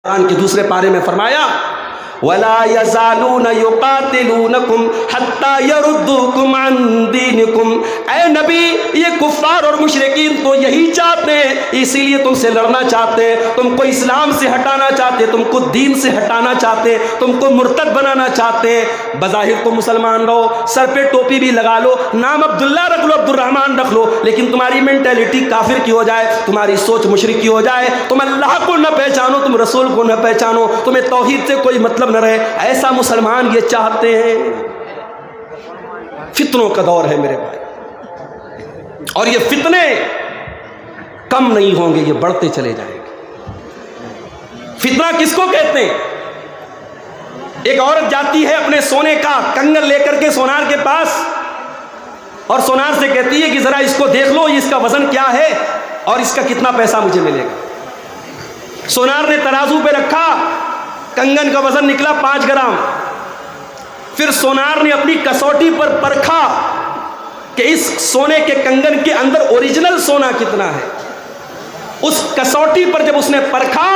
قرآن کے دوسرے پارے میں فرمایا وَلَا يَزَالُونَ يُقَاتِلُونَكُمْ حَتَّى يَرُدُّوكُمْ عَنْ دِينِكُمْ۔ اے نبی، یہ کفار اور مشرکین تو یہی چاہتے ہیں، اسی لیے تم سے لڑنا چاہتے ہیں، تم کو اسلام سے ہٹانا چاہتے ہیں، تم کو دین سے ہٹانا چاہتے ہیں، تم کو مرتد بنانا چاہتے ہیں۔ بظاہر تم مسلمان رہو، سر پہ ٹوپی بھی لگا لو، نام عبداللہ رکھ لو، عبد الرحمن رکھ لو، لیکن تمہاری مینٹیلٹی کافر کی ہو جائے، تمہاری سوچ مشرک کی ہو جائے، تم اللہ کو نہ پہچانو، تم رسول کو نہ پہچانو، تمہیں توحید سے کوئی مطلب نہ رہے، ایسا مسلمان یہ چاہتے ہیں۔ فتنوں کا دور ہے میرے بھائی، اور یہ فتنے کم نہیں ہوں گے، یہ بڑھتے چلے جائیں گے۔ فتنہ کس کو کہتے ہیں؟ ایک عورت جاتی ہے اپنے سونے کا کنگن لے کر کے سونار کے پاس، اور سونار سے کہتی ہے کہ ذرا اس کو دیکھ لو، اس کا وزن کیا ہے اور اس کا کتنا پیسہ مجھے ملے گا۔ سونار نے ترازو پہ رکھا، کنگن کا وزن نکلا 5 گرام۔ پھر سونار نے اپنی کسوٹی پر پرکھا کہ اس سونے کے کنگن کے اندر اوریجنل سونا کتنا ہے۔ اس کسوٹی پر جب اس نے پرکھا،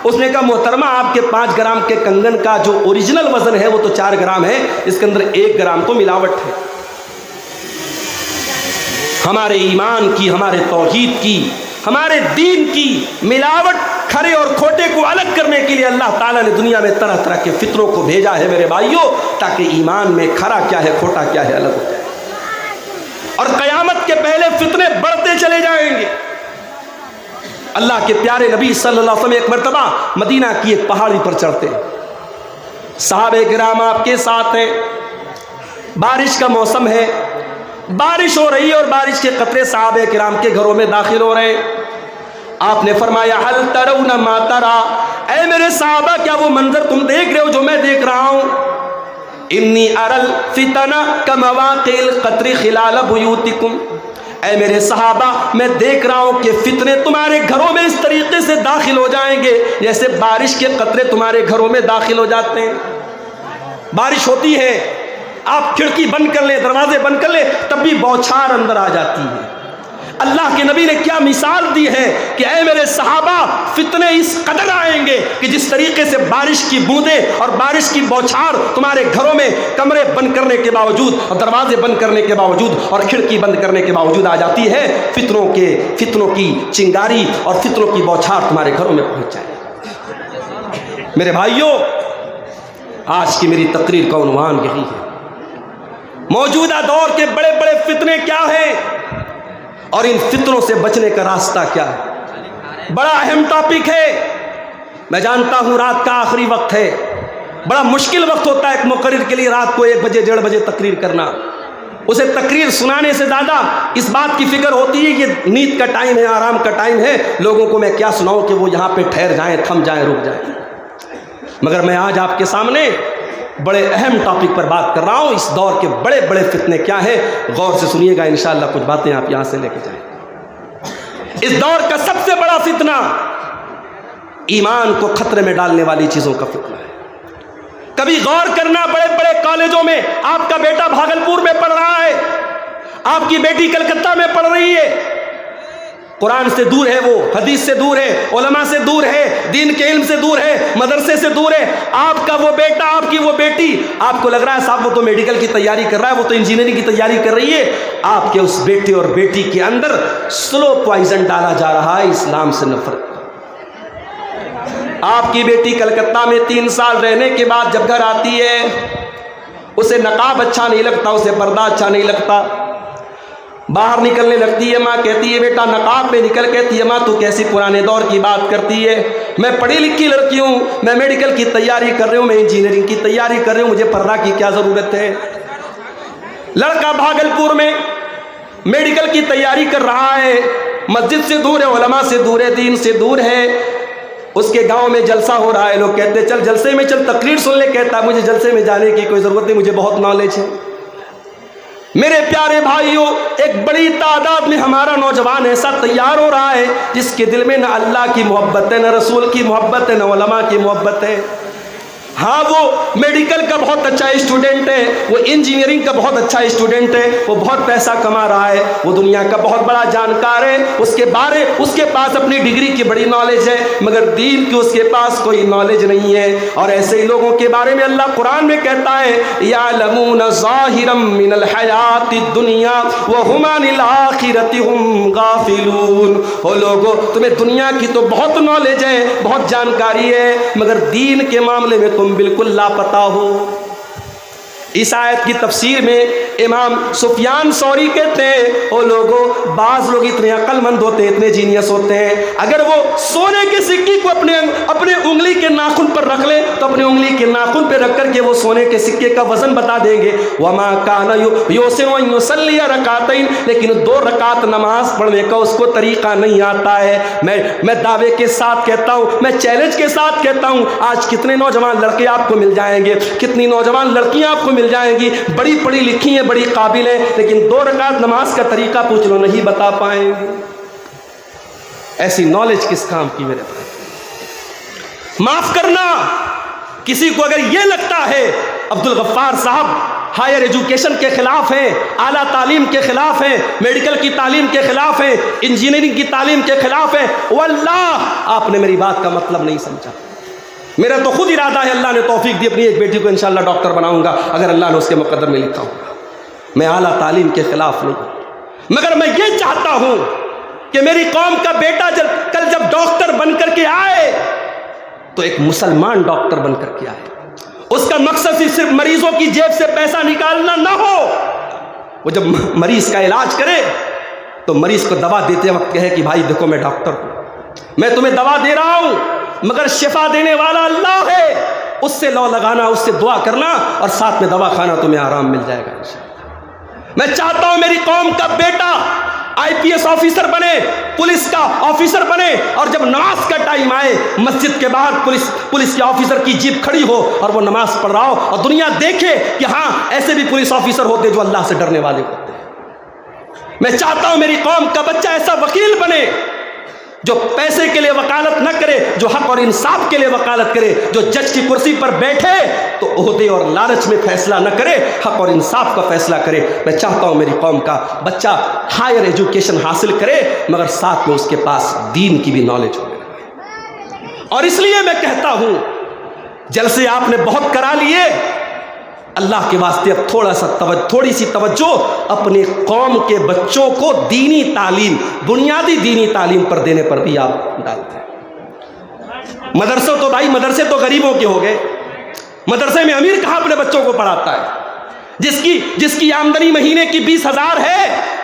اس نے کہا محترمہ آپ کے 5 گرام کے کنگن کا جو اوریجنل وزن ہے وہ تو 4 گرام ہے، اس کے اندر 1 گرام تو ملاوٹ ہے۔ ہمارے ایمان کی، ہمارے توحید کی، ہمارے دین کی ملاوٹ، کھرے اور کھوٹے کو الگ کرنے کے لیے اللہ تعالیٰ نے دنیا میں طرح طرح کے فتنوں کو بھیجا ہے میرے بھائیوں، تاکہ ایمان میں کھرا کیا ہے کھوٹا کیا ہے الگ ہو جائے، اور قیامت کے پہلے فتنے بڑھتے چلے جائیں گے۔ اللہ کے پیارے نبی صلی اللہ علیہ وسلم ایک مرتبہ مدینہ کی ایک پہاڑی پر چڑھتے ہیں، صحابہ کرام آپ کے ساتھ ہیں، بارش کا موسم ہے، بارش ہو رہی ہے اور بارش کے قطرے صحابہ کرام کے گھروں میں داخل ہو رہے ہیں۔ آپ نے فرمایا حل ترون ما ترى، اے میرے صحابہ کیا وہ منظر تم دیکھ رہے ہو جو میں دیکھ رہا ہوں؟ انی ارى الفتن كمواقع القطر خلال بیوتکم، اے میرے صحابہ میں دیکھ رہا ہوں کہ فتنے تمہارے گھروں میں اس طریقے سے داخل ہو جائیں گے جیسے بارش کے قطرے تمہارے گھروں میں داخل ہو جاتے ہیں۔ بارش ہوتی ہے، آپ کھڑکی بند کر لیں، دروازے بند کر لیں، تب بھی بوچھار اندر آ جاتی ہے۔ اللہ کے نبی نے کیا مثال دی ہے کہ اے میرے صحابہ فتنے اس قدر آئیں گے کہ جس طریقے سے بارش کی بوندیں اور بارش کی بوچھار تمہارے گھروں میں کمرے بند کرنے کے باوجود اور دروازے بند کرنے کے باوجود اور کھڑکی بند کرنے کے باوجود آ جاتی ہے، فتنوں کی چنگاری اور فتنوں کی بوچھار تمہارے گھروں میں پہنچ جائے۔ میرے بھائیوں، آج کی میری تقریر کا عنوان یہی ہے، موجودہ دور کے بڑے بڑے فتنے کیا ہیں اور ان فتنوں سے بچنے کا راستہ کیا ہے۔ بڑا اہم ٹاپک ہے، میں جانتا ہوں رات کا آخری وقت ہے، بڑا مشکل وقت ہوتا ہے ایک مقرر کے لیے رات کو 1 بجے 1:30 بجے تقریر کرنا۔ اسے تقریر سنانے سے زیادہ اس بات کی فکر ہوتی ہے کہ نیند کا ٹائم ہے، آرام کا ٹائم ہے، لوگوں کو میں کیا سناؤں کہ وہ یہاں پہ ٹھہر جائیں، تھم جائیں، رک جائیں۔ مگر میں آج آپ کے سامنے بڑے اہم ٹاپک پر بات کر رہا ہوں، اس دور کے بڑے بڑے فتنے کیا ہیں، غور سے سنیے گا، انشاءاللہ کچھ باتیں آپ یہاں سے لے کے جائیں۔ اس دور کا سب سے بڑا فتنہ ایمان کو خطرے میں ڈالنے والی چیزوں کا فتنہ ہے۔ کبھی غور کرنا، بڑے بڑے کالجوں میں آپ کا بیٹا بھاگلپور میں پڑھ رہا ہے، آپ کی بیٹی کلکتہ میں پڑھ رہی ہے، قرآن سے دور ہے، وہ حدیث سے دور ہے، علماء سے دور ہے، دین کے علم سے دور ہے، مدرسے سے دور ہے۔ آپ کا وہ بیٹا، آپ کی وہ بیٹی، آپ کو لگ رہا ہے صاحب وہ تو میڈیکل کی تیاری کر رہا ہے، وہ تو انجینئرنگ کی تیاری کر رہی ہے، آپ کے اس بیٹے اور بیٹی کے اندر سلو پوائزن ڈالا جا رہا ہے اسلام سے نفرت۔ آپ کی بیٹی کلکتہ میں 3 سال رہنے کے بعد جب گھر آتی ہے، اسے نقاب اچھا نہیں لگتا، اسے پردہ اچھا نہیں لگتا، باہر نکلنے لگتی ہے، ماں کہتی ہے بیٹا نقاب میں نکل، کہتی ہے ماں تو کیسی پرانے دور کی بات کرتی ہے، میں پڑھی لکھی لڑکی ہوں، میں میڈیکل کی تیاری کر رہی ہوں، میں انجینئرنگ کی تیاری کر رہی ہوں، مجھے پردہ کی کیا ضرورت ہے۔ لڑکا بھاگلپور میں میڈیکل کی تیاری کر رہا ہے، مسجد سے دور ہے، علماء سے دور ہے، دین سے دور ہے، اس کے گاؤں میں جلسہ ہو رہا ہے، لوگ کہتے ہیں چل جلسے میں چل تقریر سن لے، کہتا ہے مجھے جلسے میں جانے کی کوئی ضرورت نہیں، مجھے بہت نالج ہے۔ میرے پیارے بھائیوں، ایک بڑی تعداد میں ہمارا نوجوان ایسا تیار ہو رہا ہے جس کے دل میں نہ اللہ کی محبت ہے، نہ رسول کی محبت ہے، نہ علماء کی محبت ہے۔ ہاں وہ میڈیکل کا بہت اچھا اسٹوڈنٹ ہے، وہ انجینئرنگ کا بہت اچھا اسٹوڈنٹ ہے، وہ بہت پیسہ کما رہا ہے، وہ دنیا کا بہت بڑا جانکار ہے، اس کے پاس اپنی ڈگری کی بڑی نالج ہے، مگر دین کی اس کے پاس کوئی نالج نہیں ہے۔ اور ایسے ہی لوگوں کے بارے میں اللہ قرآن میں کہتا ہے یعلمون ظاہرا من الحیات الدنیا وہم عن الآخرۃ ہم غافلون۔ وہ لوگوں تمہیں دنیا کی تو بہت نالج ہے، بہت جانکاری ہے، مگر دین کے معاملے میں تم بالکل لاپتہ ہو۔ اس آیت کی تفسیر میں امام سفیان ثوری کہتے ہیں وہ لوگوں بعض لوگ اتنے عقل مند ہوتے ہیں، اتنے جینیس ہوتے ہیں، اگر وہ سونے کے سکے کو اپنے انگلی کے ناخن پر رکھ لیں تو اپنے انگلی کے ناخن پہ رکھ کر کے وہ سونے کے سکے کا وزن بتا دیں گے۔ وما کان یحسن ان یصلی رکعتین، لیکن 2 رکعت نماز پڑھنے کا اس کو طریقہ نہیں آتا ہے۔ میں دعوے کے ساتھ کہتا ہوں، میں چیلنج کے ساتھ کہتا ہوں، آج کتنے نوجوان لڑکے آپ کو مل جائیں گے، کتنی نوجوان لڑکیاں آپ کو مل جائیں گی، بڑی پڑھی لکھی ہیں، بڑی قابل ہیں، لیکن 2 رکعت نماز کا طریقہ پوچھ لو نہیں بتا پائیں گے۔ ایسی نالج کس کام کی میرے بھائی؟ معاف کرنا، کسی کو اگر یہ لگتا ہے عبد الغفار صاحب ہائر ایجوکیشن کے خلاف ہیں، اعلیٰ تعلیم کے خلاف ہیں، میڈیکل کی تعلیم کے خلاف ہیں، انجینئرنگ کی تعلیم کے خلاف ہیں، واللہ آپ نے میری بات کا مطلب نہیں سمجھا۔ میرا تو خود ارادہ ہے، اللہ نے توفیق دی، اپنی ایک بیٹی کو انشاءاللہ ڈاکٹر بناؤں گا اگر اللہ نے اس کے مقدر میں لکھا ہوگا۔ میں اعلیٰ تعلیم کے خلاف نہیں، مگر میں یہ چاہتا ہوں کہ میری قوم کا بیٹا کل جب ڈاکٹر بن کر کے آئے تو ایک مسلمان ڈاکٹر بن کر کے آئے، اس کا مقصد صرف مریضوں کی جیب سے پیسہ نکالنا نہ ہو، وہ جب مریض کا علاج کرے تو مریض کو دوا دیتے وقت کہے کہ بھائی دیکھو میں ڈاکٹر ہوں، میں تمہیں دوا دے رہا ہوں، مگر شفا دینے والا اللہ ہے، اس سے لو لگانا، اس سے دعا کرنا، اور ساتھ میں دوا کھانا، تمہیں آرام مل جائے گا انشاءاللہ۔ میں چاہتا ہوں میری قوم کا بیٹا IPS آفیسر بنے، پولیس کا آفیسر بنے، اور جب نماز کا ٹائم آئے مسجد کے باہر پولیس کے آفیسر کی جیپ کھڑی ہو اور وہ نماز پڑھ رہا ہو، اور دنیا دیکھے کہ ہاں ایسے بھی پولیس آفیسر ہوتے جو اللہ سے ڈرنے والے ہوتے ہیں۔ میں چاہتا ہوں میری قوم کا بچہ ایسا وکیل بنے جو پیسے کے لیے وکالت نہ کرے، جو حق اور انصاف کے لیے وکالت کرے، جو جج کی کرسی پر بیٹھے تو عہدے اور لالچ میں فیصلہ نہ کرے، حق اور انصاف کا فیصلہ کرے۔ میں چاہتا ہوں میری قوم کا بچہ ہائر ایجوکیشن حاصل کرے، مگر ساتھ میں اس کے پاس دین کی بھی نالج ہو۔ اور اس لیے میں کہتا ہوں جلسے آپ نے بہت کرا لیے، اللہ کے واسطے اب تھوڑی سی توجہ اپنے قوم کے بچوں کو دینی تعلیم، بنیادی دینی تعلیم پر دینے پر بھی آپ ڈالتے ہیں۔ مدرسے تو غریبوں کے ہو گئے، مدرسے میں امیر کہاں اپنے بچوں کو پڑھاتا ہے؟ جس کی آمدنی مہینے کی 20,000 ہے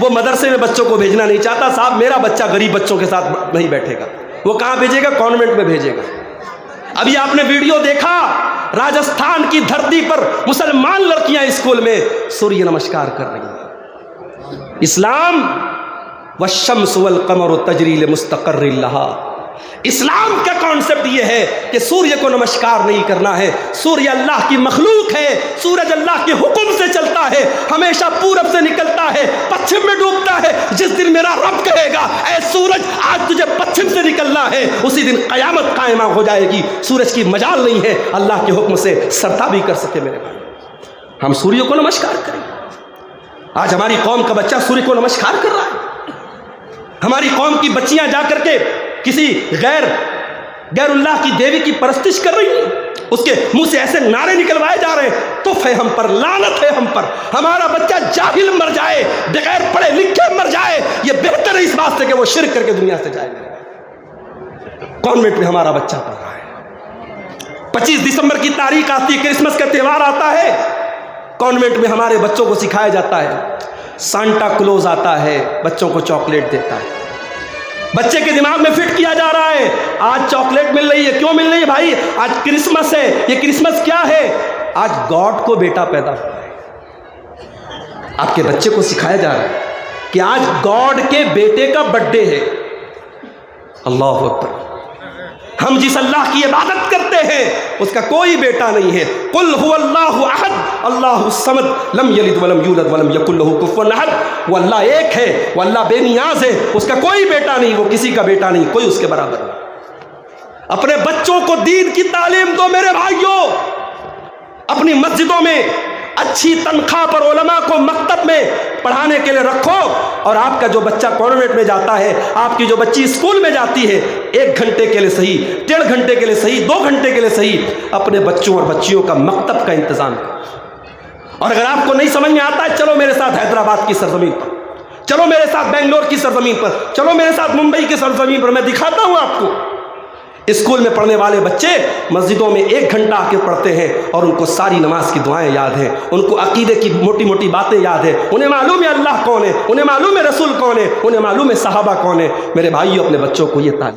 وہ مدرسے میں بچوں کو بھیجنا نہیں چاہتا۔ صاحب میرا بچہ غریب بچوں کے ساتھ نہیں بیٹھے گا، وہ کہاں بھیجے گا؟ کانوینٹ میں بھیجے گا۔ ابھی آپ نے ویڈیو دیکھا، راجستھان کی دھرتی پر مسلمان لڑکیاں اسکول میں سوریہ نمسکار کر رہی ہیں۔ اسلام والشمس والقمر تجری لمستقر لها، اسلام کا کانسیپٹ یہ ہے کہ سوریہ کو نمسکار نہیں کرنا ہے، سوریہ اللہ کی مخلوق ہے، سورج اللہ کے حکم سے چلتا ہے، ہمیشہ پورب سے نکلتا ہے، پچھم میں ڈوبتا ہے۔ جس دن میرا رب کہے گا اے سورج آج تجھے پچھم سے نکلنا ہے، اسی دن قیامت قائمہ ہو جائے گی۔ سورج کی مجال نہیں ہے اللہ کے حکم سے سرتا بھی کر سکے۔ میرے بھائی ہم سوریہ کو نمسکار کریں، آج ہماری قوم کا بچہ سوریہ کو نمسکار کر رہا ہے، ہماری قوم کی بچیاں جا کر کے کسی غیر اللہ کی دیوی کی پرستش کر رہی ہیں، اس کے منہ سے ایسے نعرے نکلوائے جا رہے ہیں، تف ہے ہم پر، لعنت ہے ہم پر۔ ہمارا بچہ جاہل مر جائے، بغیر پڑھے لکھے مر جائے، یہ بہتر ہے اس بات سے کہ وہ شرک کر کے دنیا سے جائے۔ کانوینٹ میں ہمارا بچہ پڑھ رہا ہے، 25 دسمبر کی تاریخ آتی ہے، کرسمس کا تہوار آتا ہے، کانوینٹ میں ہمارے بچوں کو سکھایا جاتا ہے، سانٹا کلوز آتا ہے، بچوں کو چاکلیٹ دیتا ہے، بچے کے دماغ میں فٹ کیا جا رہا ہے آج چاکلیٹ مل رہی ہے۔ کیوں مل رہی ہے بھائی؟ آج کرسمس ہے۔ یہ کرسمس کیا ہے؟ آج گاڈ کو بیٹا پیدا ہوا ہے۔ آپ کے بچے کو سکھایا جا رہا ہے کہ آج گاڈ کے بیٹے کا برتھ ڈے ہے۔ اللہ اکبر، ہم جس اللہ کی عبادت کرتے ہیں اس کا کوئی بیٹا نہیں ہے۔ قل هو اللہ احد اللہ الصمد لم یلد ولم یولد ولم یکن له کفوا احد، وہ اللہ ایک ہے، وہ اللہ بے نیاز ہے، اس کا کوئی بیٹا نہیں، وہ کسی کا بیٹا نہیں، کوئی اس کے برابر نہیں۔ اپنے بچوں کو دین کی تعلیم دو میرے بھائیوں۔ اپنی مسجدوں میں اچھی تنخواہ پر علماء کو مکتب میں پڑھانے کے لیے رکھو، اور آپ کا جو بچہ کانوینٹ میں جاتا ہے، آپ کی جو بچی اسکول میں جاتی ہے، 1 گھنٹے کے لیے صحیح، 1.5 گھنٹے کے لیے صحیح، 2 گھنٹے کے لیے صحیح، اپنے بچوں اور بچیوں کا مکتب کا انتظام کرو۔ اور اگر آپ کو نہیں سمجھ میں آتا ہے، چلو میرے ساتھ حیدرآباد کی سرزمین پر، چلو میرے ساتھ بنگلور کی سرزمین پر، چلو میرے ساتھ ممبئی کی سرزمین پر، میں دکھاتا ہوں آپ کو۔ اسکول میں پڑھنے والے بچے مسجدوں میں 1 گھنٹہ آ کے پڑھتے ہیں، اور ان کو ساری نماز کی دعائیں یاد ہیں، ان کو عقیدے کی موٹی موٹی باتیں یاد ہیں، انہیں معلوم ہے اللہ کون ہے، انہیں معلوم ہے رسول کون ہے، انہیں معلوم ہے صحابہ کون ہے۔ میرے بھائیوں، اپنے بچوں کو یہ تعلیم